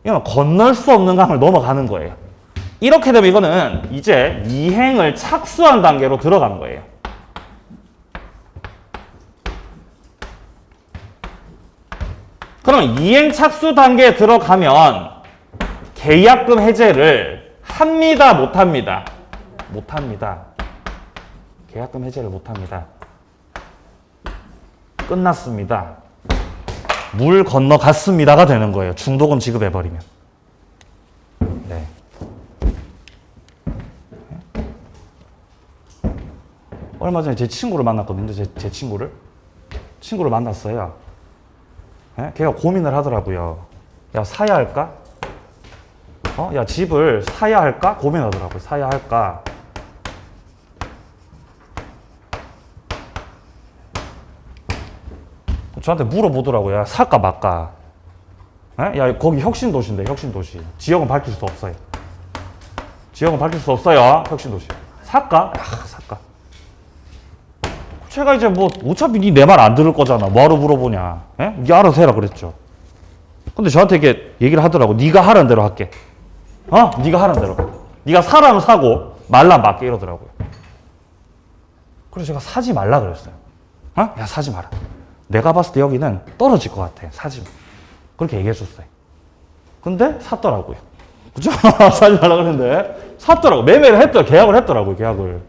이건 건널 수 없는 강을 넘어가는 거예요. 이렇게 되면 이거는 이제 이행을 착수한 단계로 들어가는 거예요. 그럼 이행 착수 단계에 들어가면 계약금 해제를 합니다, 못합니다? 못합니다. 계약금 해제를 못합니다. 끝났습니다. 물 건너갔습니다가 되는 거예요. 중도금 지급해버리면. 네. 얼마 전에 제 친구를 만났거든요. 제 친구를 만났어요. 네? 걔가 고민을 하더라고요. 야, 사야 할까? 야, 집을 사야 할까? 고민하더라고요. 사야 할까? 저한테 물어보더라고요. 야, 살까 말까? 야, 거기 혁신도시인데, 혁신도시. 지역은 밝힐 수 없어요. 지역은 밝힐 수 없어요. 혁신도시. 살까? 야, 살까? 제가 이제 뭐 어차피 니 내 말 안 들을 거잖아. 뭐하러 물어보냐? 니 알아서 해라 그랬죠. 근데 저한테 이렇게 얘기를 하더라고. 네가 하라는 대로 할게. 네가 하라는 대로. 네가 사라면 사고 말라면 말게 이러더라고요. 그래서 제가 사지 말라 그랬어요. 야, 사지 마라. 내가 봤을 때 여기는 떨어질 것 같아. 사지 마. 그렇게 얘기해 줬어요. 근데 샀더라고요. 그죠? 사지 말라 그랬는데 샀더라고. 매매를 했더라고요. 계약을 했더라고요. 계약을.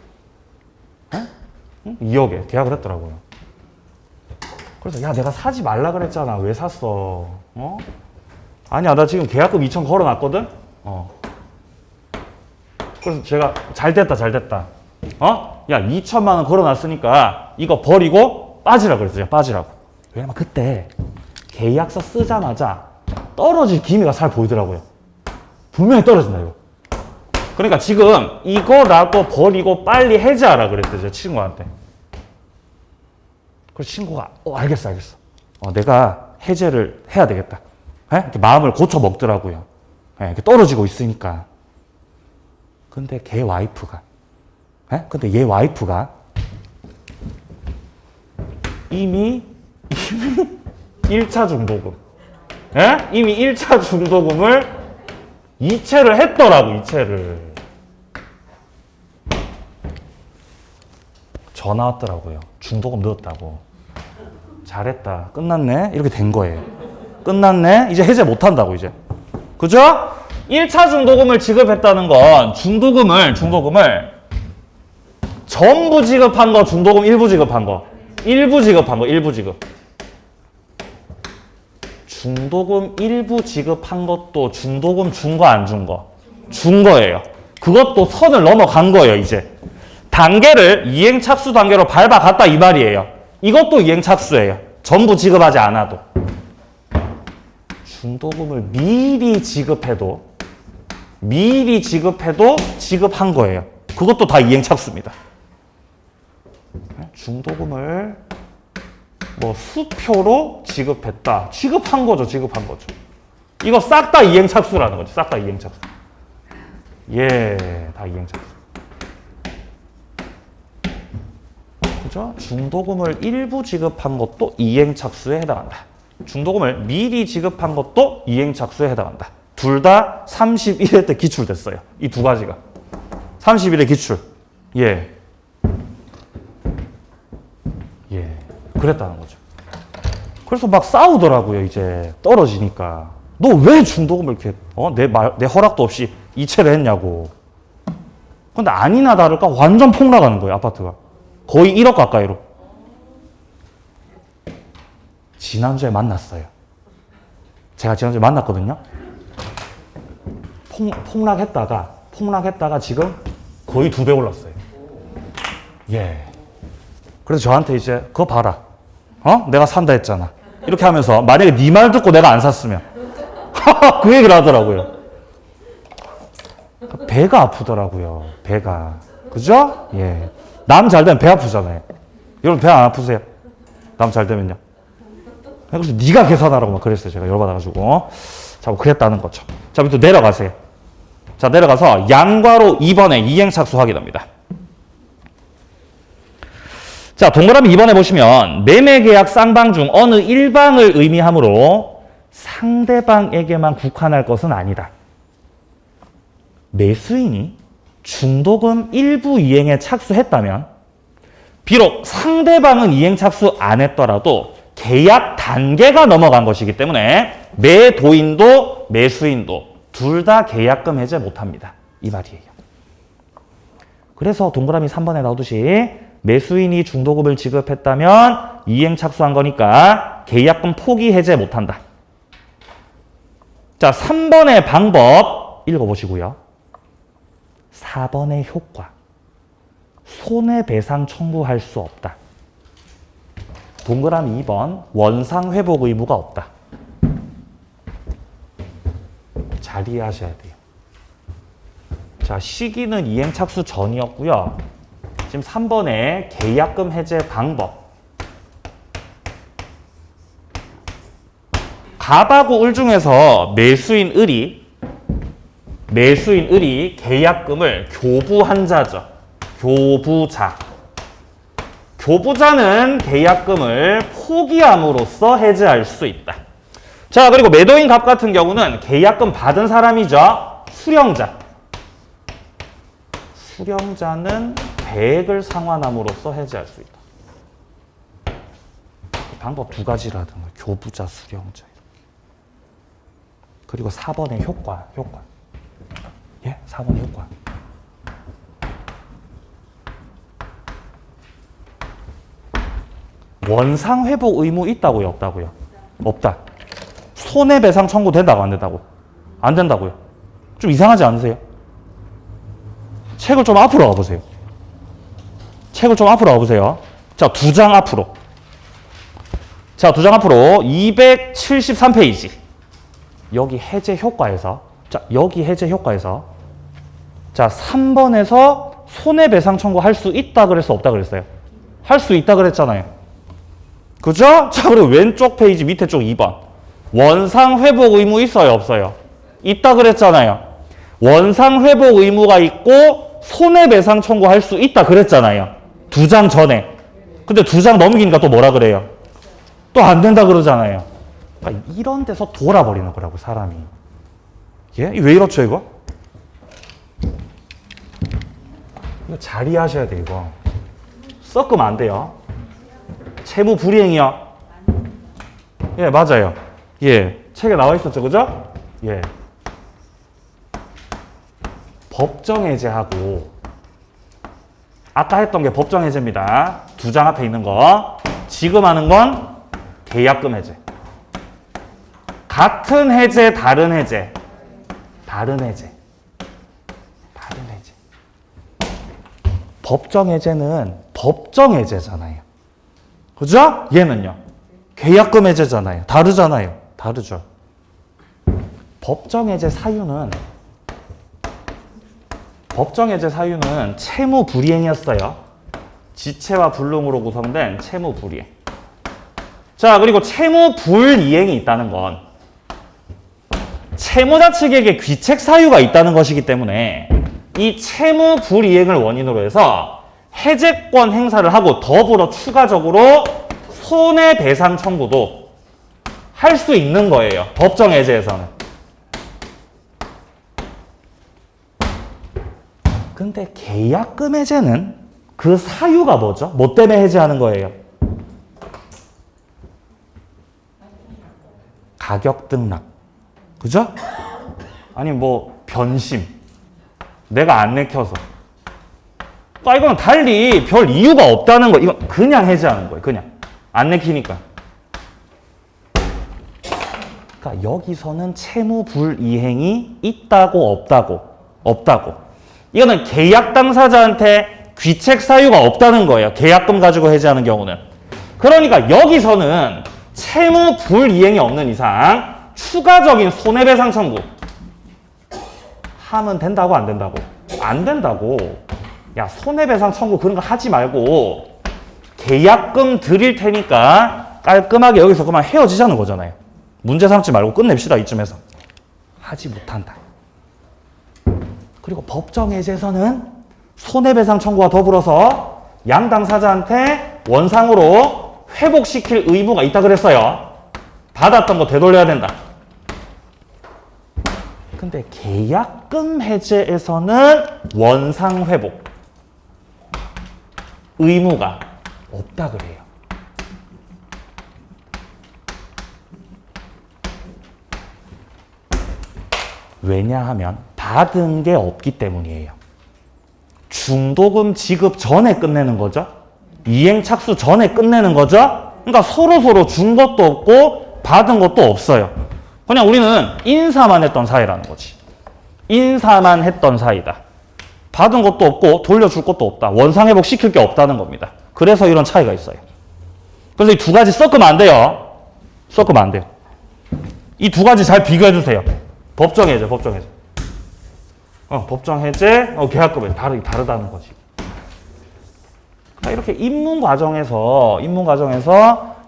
2억에 계약을 했더라고요. 그래서 야, 내가 사지 말라 그랬잖아. 왜 샀어? 아니야, 나 지금 계약금 2천 걸어놨거든? 그래서 제가 잘 됐다. 야, 2천만 원 걸어놨으니까 이거 버리고 빠지라 그랬어요. 빠지라고. 왜냐면 그때 계약서 쓰자마자 떨어질 기미가 잘 보이더라고요. 분명히 떨어진다, 이거. 그러니까 지금 이거라고 버리고 빨리 해제하라 그랬대요. 제 친구한테. 그래서 친구가 알겠어. 내가 해제를 해야 되겠다. 이렇게 마음을 고쳐 먹더라고요. 이렇게 떨어지고 있으니까. 근데 걔 와이프가 근데 얘 와이프가 이미 1차 중도금 이미 1차 중도금을 이체를 했더라고. 이체를. 전화 왔더라고요. 중도금 넣었다고. 잘했다. 끝났네. 이렇게 된 거예요. 끝났네. 이제 해제 못한다고 이제. 그죠? 1차 중도금을 지급했다는 건 중도금을 전부 지급한 거, 중도금 일부 지급한 거. 일부 지급. 중도금 일부 지급한 것도 중도금 준 거 안 준 거? 준 거예요. 그것도 선을 넘어간 거예요, 이제. 단계를 이행착수 단계로 밟아갔다 이 말이에요. 이것도 이행착수예요. 전부 지급하지 않아도. 중도금을 미리 지급해도 지급한 거예요. 그것도 다 이행착수입니다. 중도금을 뭐 수표로 지급했다. 지급한 거죠. 이거 싹 다 이행착수라는 거죠. 싹 다 이행착수. 다 이행착수. 그죠? 중도금을 일부 지급한 것도 이행착수에 해당한다. 중도금을 미리 지급한 것도 이행착수에 해당한다. 둘 다 31회 때 기출됐어요. 이 두 가지가. 31회 기출. 그랬다는 거죠. 그래서 막 싸우더라고요, 이제. 떨어지니까. 너 왜 중도금을 이렇게, 내 허락도 없이 이체를 했냐고. 근데 아니나 다를까 완전 폭락하는 거예요, 아파트가. 거의 1억 가까이로. 지난주에 만났어요. 제가 지난주에 만났거든요. 폭락했다가 지금 거의 2배 올랐어요. 예. 그래서 저한테 이제 그거 봐라. 내가 산다 했잖아. 이렇게 하면서 만약에 네 말 듣고 내가 안 샀으면 그 얘기를 하더라고요. 배가 아프더라고요. 배가. 그죠? 예. 남 잘 되면 배 아프잖아요. 여러분 배 안 아프세요? 남 잘 되면요. 그래서 네가 계산하라고 막 그랬어요. 제가 열받아가지고. 자, 뭐 그랬다는 거죠. 자, 또 내려가세요. 자, 내려가서 양괄호 2번에 이행착수 확인합니다. 자, 동그라미 2번에 보시면 매매계약 쌍방 중 어느 일방을 의미하므로 상대방에게만 국한할 것은 아니다. 매수인이 중도금 일부 이행에 착수했다면 비록 상대방은 이행 착수 안 했더라도 계약 단계가 넘어간 것이기 때문에 매도인도 매수인도 둘 다 계약금 해제 못합니다. 이 말이에요. 그래서 동그라미 3번에 나오듯이 매수인이 중도금을 지급했다면 이행 착수한 거니까 계약금 포기 해제 못한다. 자, 3번의 방법 읽어보시고요. 4번의 효과. 손해배상 청구할 수 없다. 동그라미 2번 원상회복 의무가 없다. 잘 이해하셔야 돼요. 자, 시기는 이행착수 전이었고요. 지금 3번에 계약금 해제 방법. 갑하고 을 중에서 매수인 을이 계약금을 교부한 자죠. 교부자. 교부자는 계약금을 포기함으로써 해제할 수 있다. 자, 그리고 매도인 갑 같은 경우는 계약금 받은 사람이죠. 수령자. 수령자는 배액을 상환함으로써 해제할 수 있다. 방법 두 가지라는 거예요. 교부자, 수령자. 그리고 4번의 효과. 예? 4번의 효과. 원상회복 의무 있다고요? 없다고요? 없다. 손해배상 청구 된다고? 안 된다고? 안 된다고요? 좀 이상하지 않으세요? 책을 좀 앞으로 가보세요. 책을 좀 앞으로 가보세요. 자, 2장 앞으로. 자, 2장 앞으로 273페이지. 여기 해제 효과에서 자, 3번에서 손해배상 청구할 수 있다 그랬어? 없다 그랬어요? 할 수 있다 그랬잖아요. 그죠? 자, 그리고 왼쪽 페이지 밑에 쪽 2번. 원상회복 의무 있어요? 없어요? 있다 그랬잖아요. 원상회복 의무가 있고 손해배상 청구할 수 있다 그랬잖아요. 2장 전에. 근데 2장 넘기니까 또 뭐라 그래요? 또 안 된다 그러잖아요. 그러니까 이런 데서 돌아버리는 거라고, 사람이. 예? 왜 이렇죠, 이거? 이거 잘 이해하셔야 돼, 이거. 섞으면 안 돼요. 채무 불이행이요. 예, 맞아요. 예, 책에 나와 있었죠, 그죠? 예. 법정해제하고, 아까 했던 게 법정해제입니다. 2장 앞에 있는 거. 지금 하는 건 계약금 해제. 같은 해제, 다른 해제. 다른 해제. 법정해제는 법정해제잖아요. 그죠? 얘는요. 계약금 해제잖아요. 다르잖아요. 다르죠. 법정해제 사유는 채무 불이행이었어요. 지체와 불능으로 구성된 채무 불이행. 자, 그리고 채무 불이행이 있다는 건 채무자 측에게 귀책 사유가 있다는 것이기 때문에 이 채무 불이행을 원인으로 해서 해제권 행사를 하고 더불어 추가적으로 손해배상 청구도 할 수 있는 거예요. 법정해제에서는. 근데 계약금 해제는 그 사유가 뭐죠? 뭐 때문에 해제하는 거예요? 가격 등락. 그죠? 아니 뭐 변심. 내가 안 내켜서. 그러니까 이건 달리 별 이유가 없다는 거. 이건 그냥 해제하는 거예요. 그냥. 안 내키니까. 그러니까 여기서는 채무 불이행이 있다고 없다고. 이거는 계약 당사자한테 귀책 사유가 없다는 거예요. 계약금 가지고 해지하는 경우는. 그러니까 여기서는 채무 불이행이 없는 이상 추가적인 손해배상 청구 하면 된다고 안 된다고? 안 된다고. 야, 손해배상 청구 그런 거 하지 말고 계약금 드릴 테니까 깔끔하게 여기서 그만 헤어지자는 거잖아요. 문제 삼지 말고 끝냅시다. 이쯤에서. 하지 못한다. 그리고 법정해제에서는 손해배상 청구와 더불어서 양 당사자한테 원상으로 회복시킬 의무가 있다 그랬어요. 받았던 거 되돌려야 된다. 근데 계약금 해제에서는 원상 회복 의무가 없다 그래요. 왜냐하면 받은 게 없기 때문이에요. 중도금 지급 전에 끝내는 거죠. 이행 착수 전에 끝내는 거죠. 그러니까 서로 준 것도 없고 받은 것도 없어요. 그냥 우리는 인사만 했던 사이라는 거지. 인사만 했던 사이다. 받은 것도 없고 돌려줄 것도 없다. 원상회복 시킬 게 없다는 겁니다. 그래서 이런 차이가 있어요. 그래서 이 두 가지 섞으면 안 돼요. 섞으면 안 돼요. 이 두 가지 잘 비교해 주세요. 법정해제. 법정해제, 계약금에 다르다는 거지. 이렇게 입문 과정에서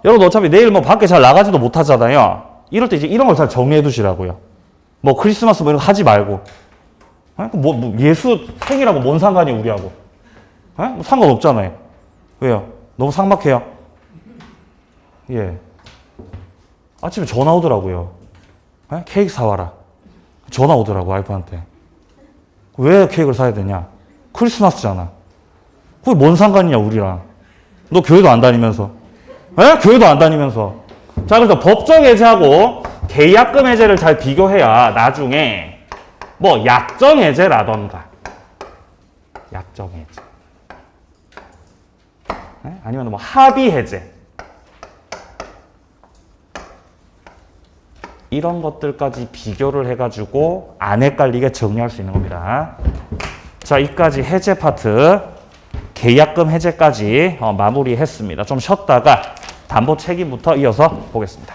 여러분 어차피 내일 뭐 밖에 잘 나가지도 못하잖아요. 이럴 때 이제 이런 걸 잘 정리해 두시라고요. 뭐 크리스마스 뭐 이런 거 하지 말고. 뭐 예수 생이라고 뭔 상관이 우리하고. 뭐 상관없잖아요. 왜요? 너무 삭막해요? 예. 아침에 전화 오더라고요. 케이크 사와라. 전화 오더라고, 와이프한테. 왜 케이크를 사야 되냐? 크리스마스잖아. 그게 뭔 상관이냐, 우리랑. 너 교회도 안 다니면서. 교회도 안 다니면서. 자, 그래서 법정 해제하고 계약금 해제를 잘 비교해야 나중에 뭐 약정 해제라던가. 약정 해제. 아니면 뭐 합의 해제. 이런 것들까지 비교를 해가지고 안 헷갈리게 정리할 수 있는 겁니다. 자, 이까지 해제 파트, 계약금 해제까지 마무리했습니다. 좀 쉬었다가 담보 책임부터 이어서 보겠습니다.